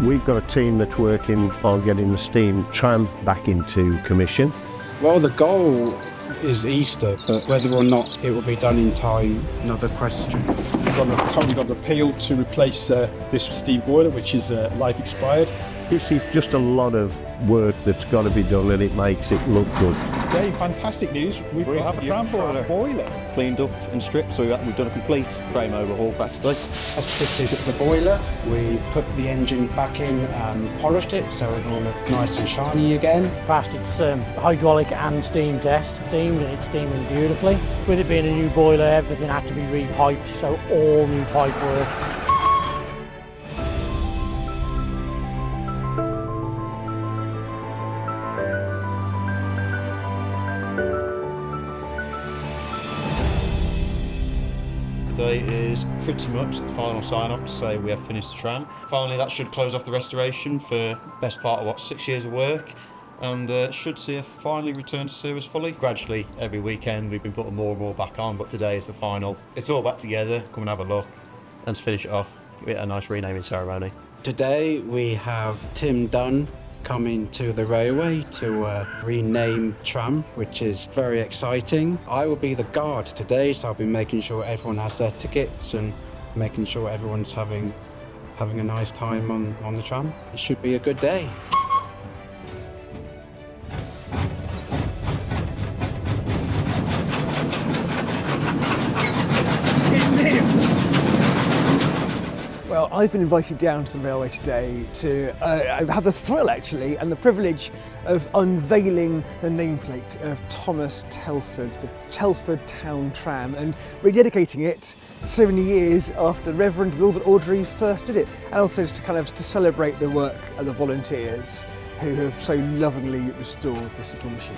We've got a team that's working on getting the steam tram back into commission. Well, the goal is Easter, but whether or not it will be done in time, another question. We've currently got an appeal to replace this steam boiler, which is life expired. This is just a lot of work that's got to be done, and it makes it look good. Today, fantastic news, we have a tram boiler. Cleaned up and stripped, so we've done a complete frame overhaul practically. As fitted the boiler, we put the engine back in and polished it so it will look nice and shiny again. Passed its hydraulic and steam test, steamed, and it's steaming beautifully. With it being a new boiler, everything had to be repiped, so all new pipe work. Today is pretty much the final sign-off to say we have finished the tram. Finally, that should close off the restoration for best part of 6 years of work, and should see it finally return to service fully. Gradually, every weekend we've been putting more and more back on, but today is the final. It's all back together. Come and have a look, and to finish it off, give it a nice renaming ceremony. Today we have Tim Dunn coming to the railway to rename Tram, which is very exciting. I will be the guard today, so I'll be making sure everyone has their tickets and making sure everyone's having a nice time on the tram. It should be a good day. Well, I've been invited down to the railway today to have the thrill, actually, and the privilege of unveiling the nameplate of Thomas Telford, the Telford Town Tram, and rededicating it so many years after the Reverend Wilbert Awdry first did it, and also just to celebrate the work of the volunteers who have so lovingly restored this little machine.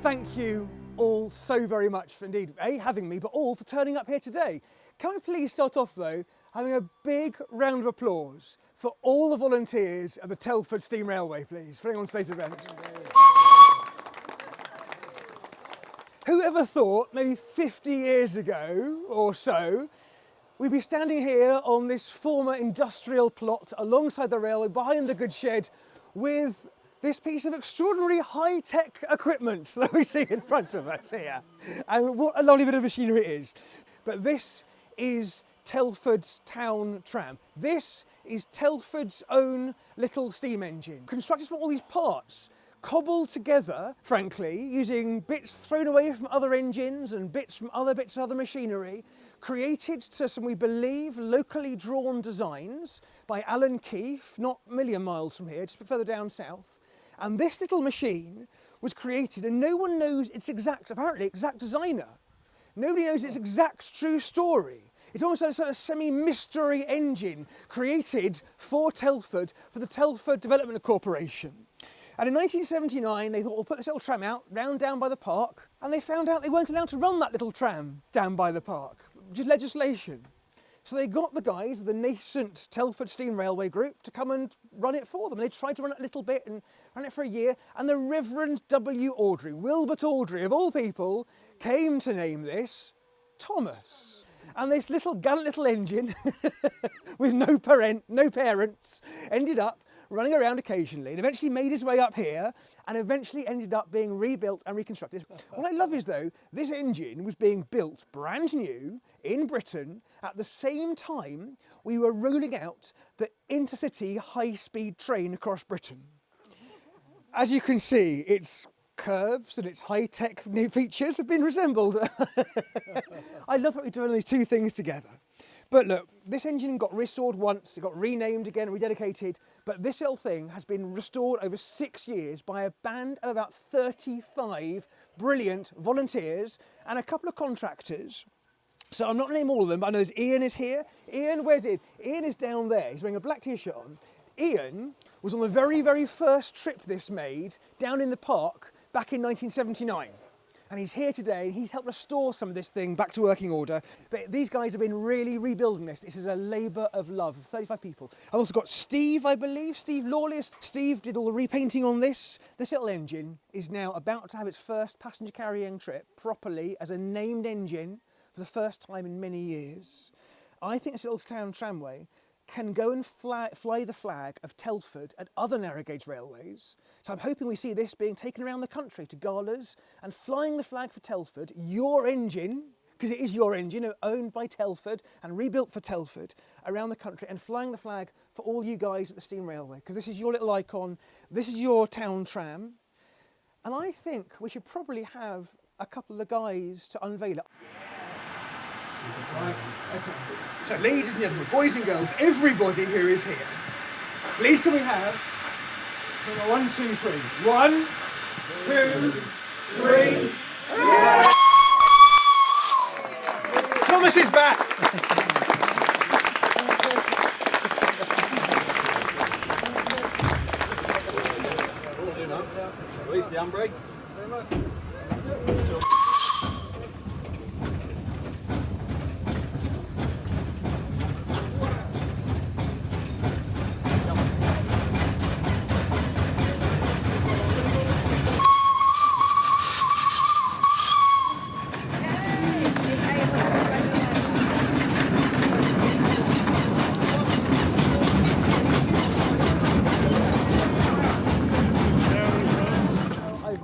Thank you all so very much for indeed, A, having me, but all for turning up here today. Can we please start off though, having a big round of applause for all the volunteers of the Telford Steam Railway, please, for anyone on today's event. Who ever thought, maybe 50 years ago or so, we'd be standing here on this former industrial plot alongside the railway, behind the goods shed, with this piece of extraordinary high-tech equipment that we see in front of us here. And what a lovely bit of machinery it is. But this is Telford's Town Tram. This is Telford's own little steam engine, constructed from all these parts, cobbled together, frankly, using bits thrown away from other engines and bits from other bits of other machinery, created to some, we believe, locally drawn designs by Alan Keef, not a million miles from here, just a bit further down south. And this little machine was created, and no one knows its apparently exact designer. Nobody knows its exact true story. It's almost like a sort of semi-mystery engine created for Telford, for the Telford Development Corporation. And in 1979, they thought, we'll put this little tram out, round down by the park, and they found out they weren't allowed to run that little tram down by the park, which is legislation. So they got the guys, the nascent Telford Steam Railway group, to come and run it for them. They tried to run it a little bit and ran it for a year, and the Reverend W. Awdry, Wilbert Awdry of all people, came to name this Thomas. And this gallant little engine, with no parents, ended up running around occasionally, and eventually made his way up here, and eventually ended up being rebuilt and reconstructed. What I love is, though, this engine was being built brand new in Britain at the same time we were rolling out the intercity high-speed train across Britain. As you can see, it's curves and its high-tech new features have been resembled. I love that we're doing these two things together. But look, this engine got restored once, it got renamed again, rededicated, but this little thing has been restored over 6 years by a band of about 35 brilliant volunteers and a couple of contractors. So I'm not going to name all of them, but I know Ian is here. Ian, where's Ian? Ian is down there, he's wearing a black t-shirt on. Ian was on the very, very first trip this made down in the park back in 1979. And he's here today, and he's helped restore some of this thing back to working order. But these guys have been really rebuilding this. This is a labour of love of 35 people. I've also got Steve, I believe, Steve Lawless. Steve did all the repainting on this. This little engine is now about to have its first passenger carrying trip properly as a named engine for the first time in many years. I think this little town tramway can go and fly the flag of Telford and other narrow gauge railways. So I'm hoping we see this being taken around the country to galas and flying the flag for Telford, your engine, because it is your engine, owned by Telford and rebuilt for Telford, around the country, and flying the flag for all you guys at the Steam Railway, because this is your little icon, this is your town tram, and I think we should probably have a couple of the guys to unveil it. Right, okay. So ladies and gentlemen, boys and girls, everybody who is here, please can we have 1, 2, 3. 1, 2, 3. Yeah! Thomas is back! Release the handbrake. Very much.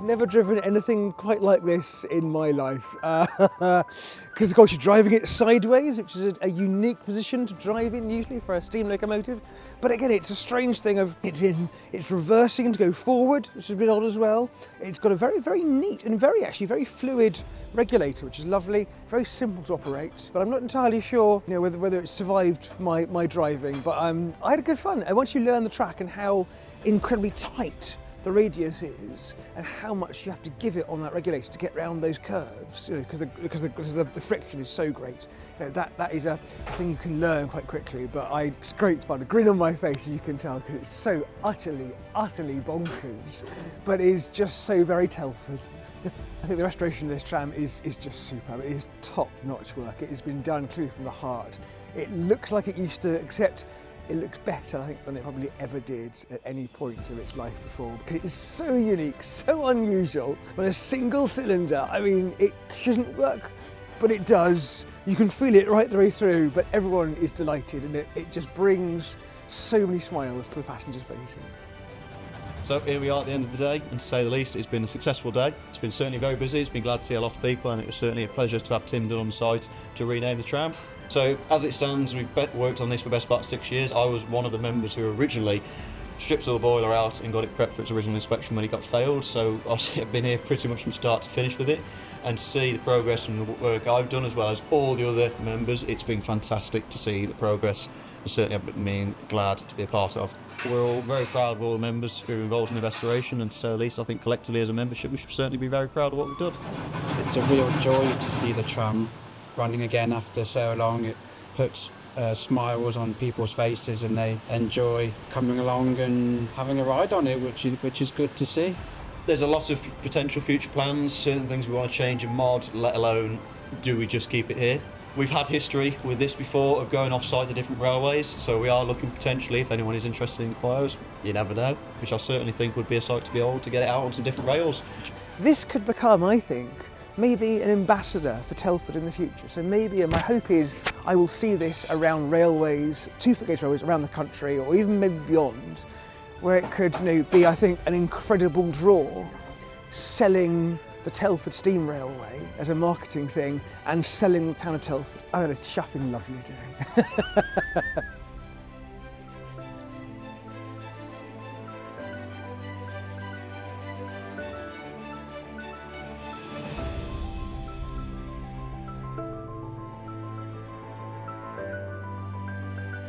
Never driven anything quite like this in my life because of course you're driving it sideways, which is a unique position to drive in usually for a steam locomotive, but again it's a strange thing of it's reversing to go forward, which is a bit odd as well. It's got a very neat and very fluid regulator, which is lovely, very simple to operate, but I'm not entirely sure whether it survived my driving, but I had good fun. And once you learn the track and how incredibly tight the radius is and how much you have to give it on that regulator to get around those curves, because the friction is so great. That is a thing you can learn quite quickly, but it's great fun. A grin on my face, as you can tell, because it's so utterly bonkers, but it is just so very Telford. I think the restoration of this tram is just superb. It is top-notch work. It has been done clearly from the heart. It looks like it used to, except it looks better, I think, than it probably ever did at any point of its life before, because it is so unique, so unusual. On a single cylinder, I mean, it shouldn't work, but it does. You can feel it right the way through, but everyone is delighted, and it just brings so many smiles to the passengers' faces. So here we are at the end of the day, and to say the least, it's been a successful day. It's been certainly very busy, it's been glad to see a lot of people, and it was certainly a pleasure to have Tim Dunn on site to rename the tram. So as it stands, we've worked on this for the best part of 6 years. I was one of the members who originally stripped all the boiler out and got it prepped for its original inspection when it got failed. So I've been here pretty much from start to finish with it, and to see the progress and the work I've done as well as all the other members, it's been fantastic to see the progress, and certainly I've been glad to be a part of. We're all very proud of all the members who are involved in the restoration, and to say the least, I think collectively as a membership we should certainly be very proud of what we've done. It's a real joy to see the tram running again after so long. It puts smiles on people's faces, and they enjoy coming along and having a ride on it, which is good to see. There's a lot of potential future plans, certain things we want to change and mod, let alone do we just keep it here. We've had history with this before of going off-site to different railways, so we are looking potentially, if anyone is interested in inquiries, you never know, which I certainly think would be a sight to behold, to get it out on some different rails. This could become, I think, maybe an ambassador for Telford in the future. So maybe, and my hope is, I will see this around railways, 2-foot gauge railways around the country, or even maybe beyond, where it could be, I think, an incredible draw, selling the Telford Steam Railway as a marketing thing and selling the town of Telford. I had a chuffing lovely day.